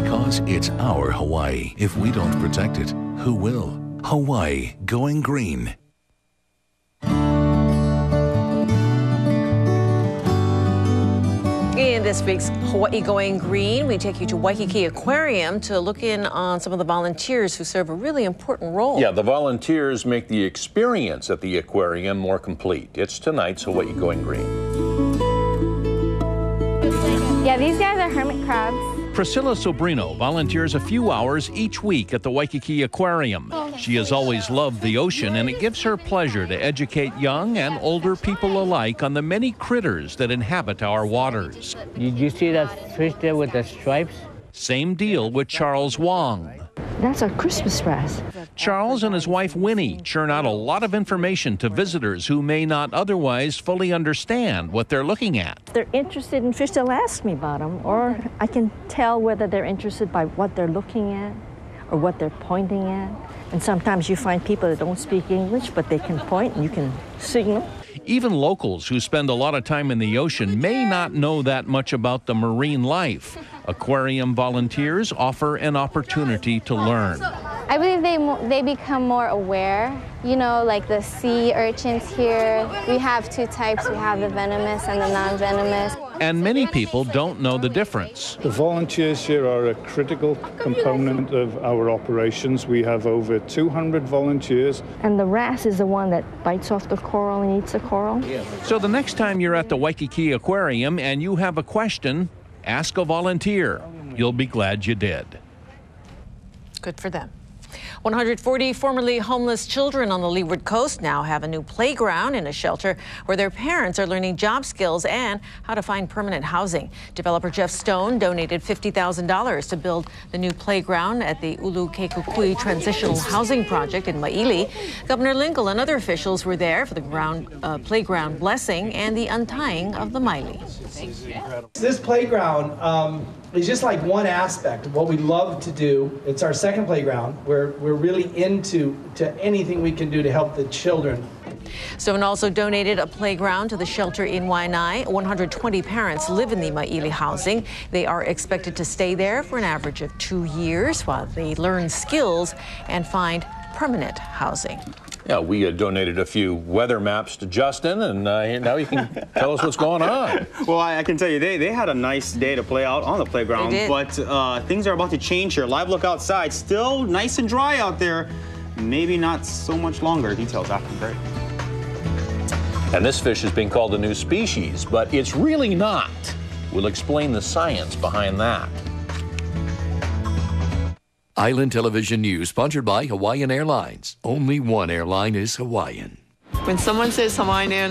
Because it's our Hawaii. If we don't protect it, who will? Hawaii, going green. In this week's Hawaii Going Green, we take you to Waikiki Aquarium to look in on some of the volunteers who serve a really important role. Yeah, the volunteers make the experience at the aquarium more complete. It's tonight's Hawaii Going Green. Yeah, these guys are hermit crabs. Priscilla Sobrino volunteers a few hours each week at the Waikiki Aquarium. She has always loved the ocean, and it gives her pleasure to educate young and older people alike on the many critters that inhabit our waters. Did you see that fish there with the stripes? Same deal with Charles Wong. That's a Christmas wreath. Charles and his wife Winnie churn out a lot of information to visitors who may not otherwise fully understand what they're looking at. If they're interested in fish, they'll ask me about them, or I can tell whether they're interested by what they're looking at or what they're pointing at. And sometimes you find people that don't speak English, but they can point and you can signal. Even locals who spend a lot of time in the ocean may not know that much about the marine life. Aquarium volunteers offer an opportunity to learn. I believe they become more aware. You know, like the sea urchins here, we have two types. We have the venomous and the non-venomous. And many people don't know the difference. The volunteers here are a critical component of our operations. We have over 200 volunteers. And the wrasse is the one that bites off the coral and eats the coral. So the next time you're at the Waikiki Aquarium and you have a question, ask a volunteer. You'll be glad you did. Good for them. 140 formerly homeless children on the Leeward Coast now have a new playground in a shelter where their parents are learning job skills and how to find permanent housing. Developer Jeff Stone donated $50,000 to build the new playground at the Ulu Kekukui Transitional Housing Project in Maili. Governor Lingle and other officials were there for the playground blessing and the untying of the Maili. This playground is just like one aspect of what we love to do. It's our second playground. We're really into anything we can do to help the children. Stone also donated a playground to the shelter in Waianae. 120 parents live in the Maili housing. They are expected to stay there for an average of 2 years while they learn skills and find permanent housing. Yeah, we donated a few weather maps to Justin, and now you can tell us what's going on. Well, I can tell you, they had a nice day to play out on the playground, but things are about to change here. Live look outside, still nice and dry out there. Maybe not so much longer. Details after the break. And this fish is being called a new species, but it's really not. We'll explain the science behind that. Island Television News, sponsored by Hawaiian Airlines. Only one airline is Hawaiian. When someone says Hawaiian Airlines,